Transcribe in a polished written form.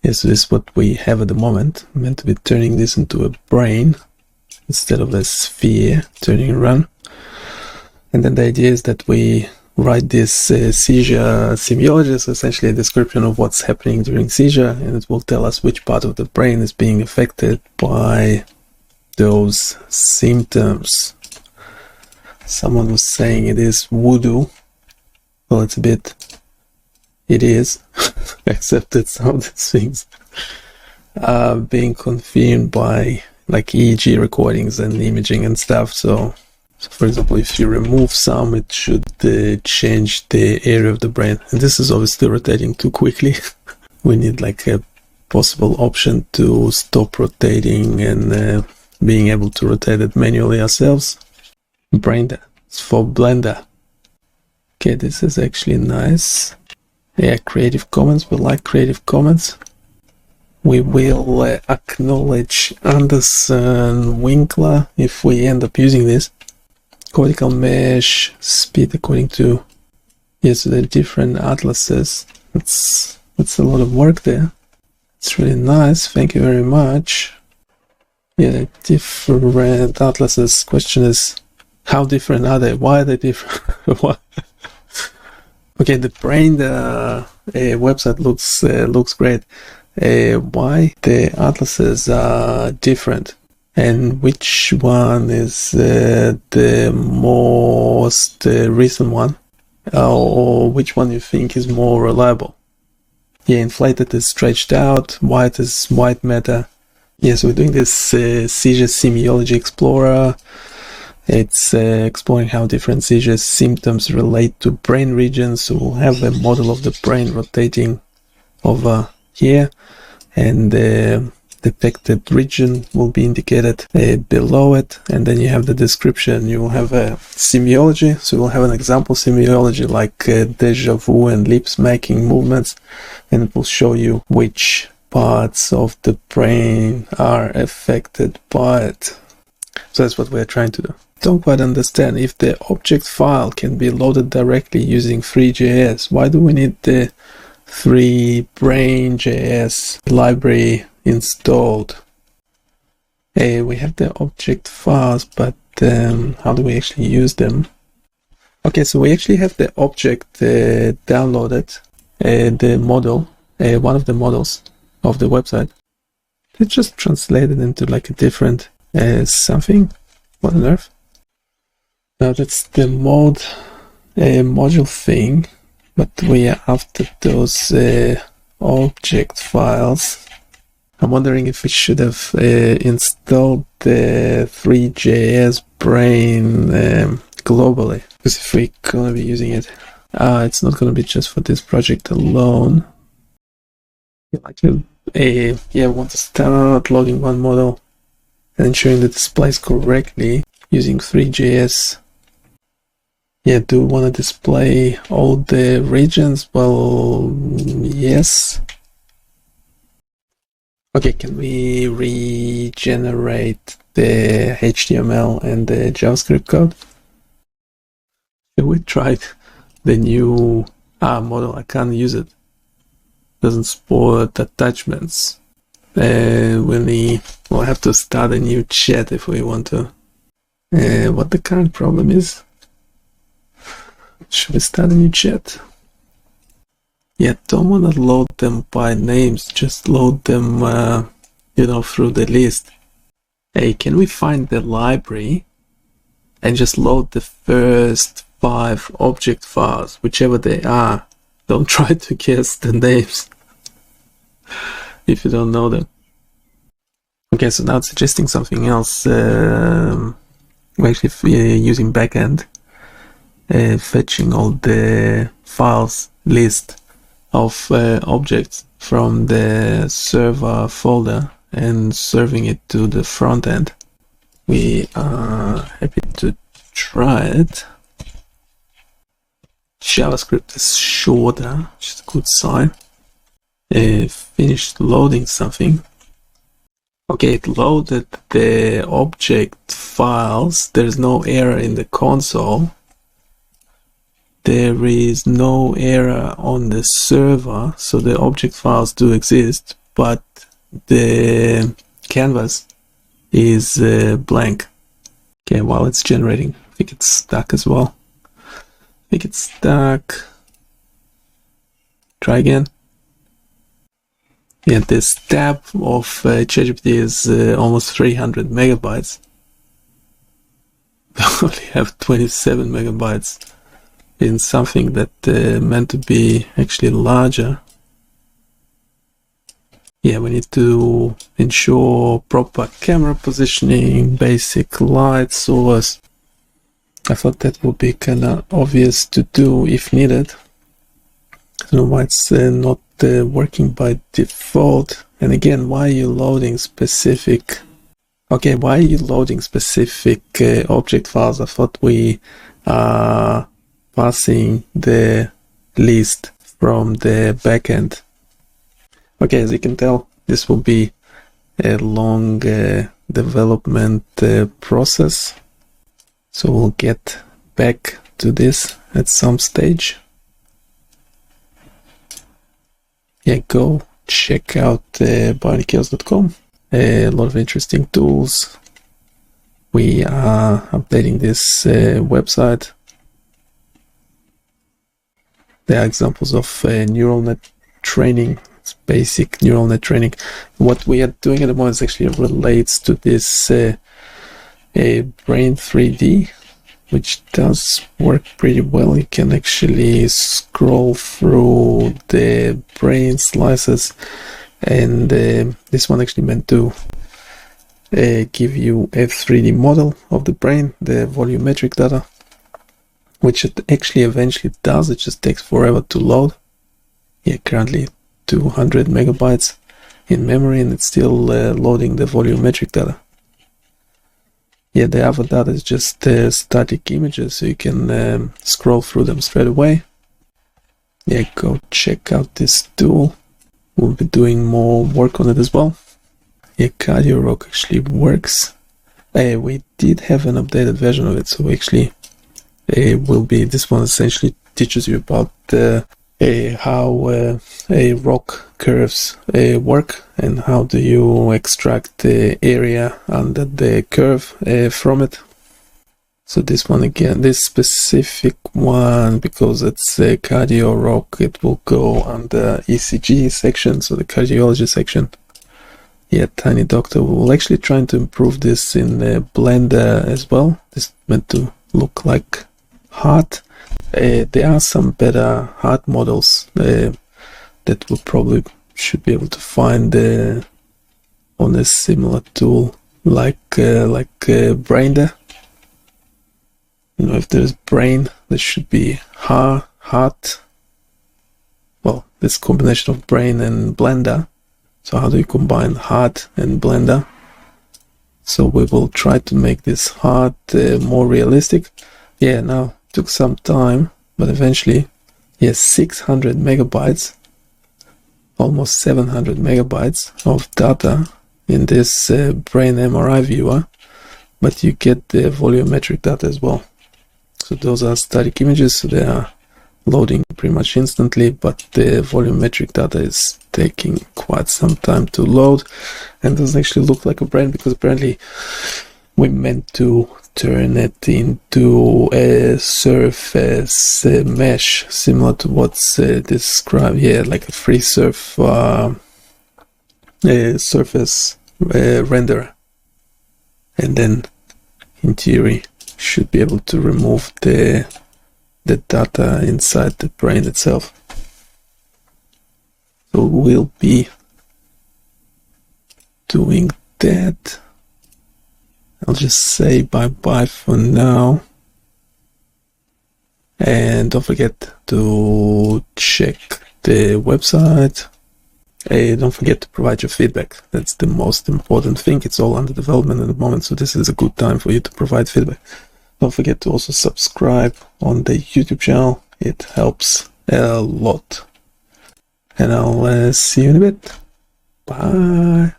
Yes, this is what we have at the moment. I'm meant to be turning this into a brain instead of a sphere turning around. And then the idea is that we write this seizure semiology, so essentially a description of what's happening during seizure, and it will tell us which part of the brain is being affected by those symptoms. Someone was saying it is voodoo. Well, it's a bit... It is, except that some of these things are being confirmed by like EEG recordings and imaging and stuff. So for example, if you remove some, it should change the area of the brain. And this is obviously rotating too quickly. We need like a possible option to stop rotating and being able to rotate it manually ourselves. Brander, it's for Blender. Okay, this is actually nice. Yeah, Creative Commons, we like Creative Commons. We will acknowledge Anderson Winkler if we end up using this. Cortical mesh, speed according to, yes, the different atlases. That's a lot of work there. It's really nice, thank you very much. Yeah, the different atlases. Question is, how different are they? Why are they different? Okay, the brain website looks great. Why the atlases are different, and which one is the most recent one, or which one you think is more reliable? Yeah, inflated is stretched out, white is white matter. Yeah, so we're doing this Seizure Semiology Explorer. It's exploring how different seizure symptoms relate to brain regions. So we'll have a model of the brain rotating over here, and the affected region will be indicated below it. And then you have the description. You will have a semiology. So we'll have an example semiology like deja vu and lip smacking movements, and it will show you which parts of the brain are affected by it. So that's what we're trying to do. Don't quite understand if the object file can be loaded directly using Three.js. Why do we need the Brain.js library installed? We have the object files, but how do we actually use them? Okay, so we actually have the object downloaded, the model, one of the models of the website. It's just translated into like a different something. What on earth? Now that's the module thing, but we are after those object files. I'm wondering if we should have installed the Three.js brain globally, because if we're gonna be using it, it's not gonna be just for this project alone. We want to start logging one model and ensuring the displays correctly using Three.js. Yeah, do we want to display all the regions? Well, yes. Okay, can we regenerate the HTML and the JavaScript code? We tried the new model. I can't use it. Doesn't support attachments. We'll have to start a new chat if we want to. What the current problem is? Should we start a new chat? Yeah, don't want to load them by names, just load them, through the list. Hey, can we find the library and just load the first 5 object files, whichever they are? Don't try to guess the names if you don't know them. Okay, so now it's suggesting something else. We're actually using backend. Fetching all the files list of objects from the server folder and serving it to the front end. We are happy to try it. JavaScript is shorter, which is a good sign. Finished loading something. Okay, it loaded the object files. There's no error in the console. There is no error on the server, so the object files do exist, but the canvas is blank. Okay, while it's generating, I think it's stuck as well. I think it's stuck. Try again. Yeah, this tab of ChatGPT is almost 300 megabytes. We only have 27 megabytes in something that meant to be actually larger. Yeah, we need to ensure proper camera positioning, basic light source. I thought that would be kind of obvious to do if needed. I don't know why it's not working by default. And again, why are you loading specific... Okay, why are you loading specific object files? I thought we are passing the list from the backend. Okay, as you can tell, this will be a long development process. So we'll get back to this at some stage. Yeah, go check out BioniChaos.com. A lot of interesting tools. We are updating this website. There are examples of neural net training. It's basic neural net training. What we are doing at the moment actually relates to this Brain 3D, which does work pretty well. You can actually scroll through the brain slices, and this one actually meant to give you a 3D model of the brain, the volumetric data, which it actually eventually does. It just takes forever to load. Yeah, currently 200 megabytes in memory, and it's still loading the volumetric data. Yeah, the other data is just static images, so you can scroll through them straight away. Yeah, go check out this tool. We'll be doing more work on it as well. Yeah, CardioRock actually works. We did have an updated version of it, so actually will be, this one essentially teaches you about how rock curves work, and how do you extract the area under the curve from it. So this one again, this specific one, because it's a CardioRock, it will go under ECG section, so the cardiology section. Yeah, Tiny Doctor will actually trying to improve this in Blender as well. This is meant to look like heart. There are some better heart models that will probably should be able to find on a similar tool like Brain. You know, if there's brain, there should be heart. Well, this combination of brain and Blender. So how do you combine heart and Blender? So we will try to make this heart more realistic. Yeah, now took some time, but eventually, yes, 600 megabytes, almost 700 megabytes of data in this brain MRI viewer, but you get the volumetric data as well. So those are static images, so they are loading pretty much instantly, but the volumetric data is taking quite some time to load, and doesn't actually look like a brain, because apparently we meant to turn it into a surface mesh, similar to what's described here, like a free surface renderer, and then in theory should be able to remove the data inside the brain itself. So we'll be doing that. I'll just say bye-bye for now. And don't forget to check the website. Don't forget to provide your feedback. That's the most important thing. It's all under development at the moment, so this is a good time for you to provide feedback. Don't forget to also subscribe on the YouTube channel. It helps a lot. And I'll see you in a bit. Bye.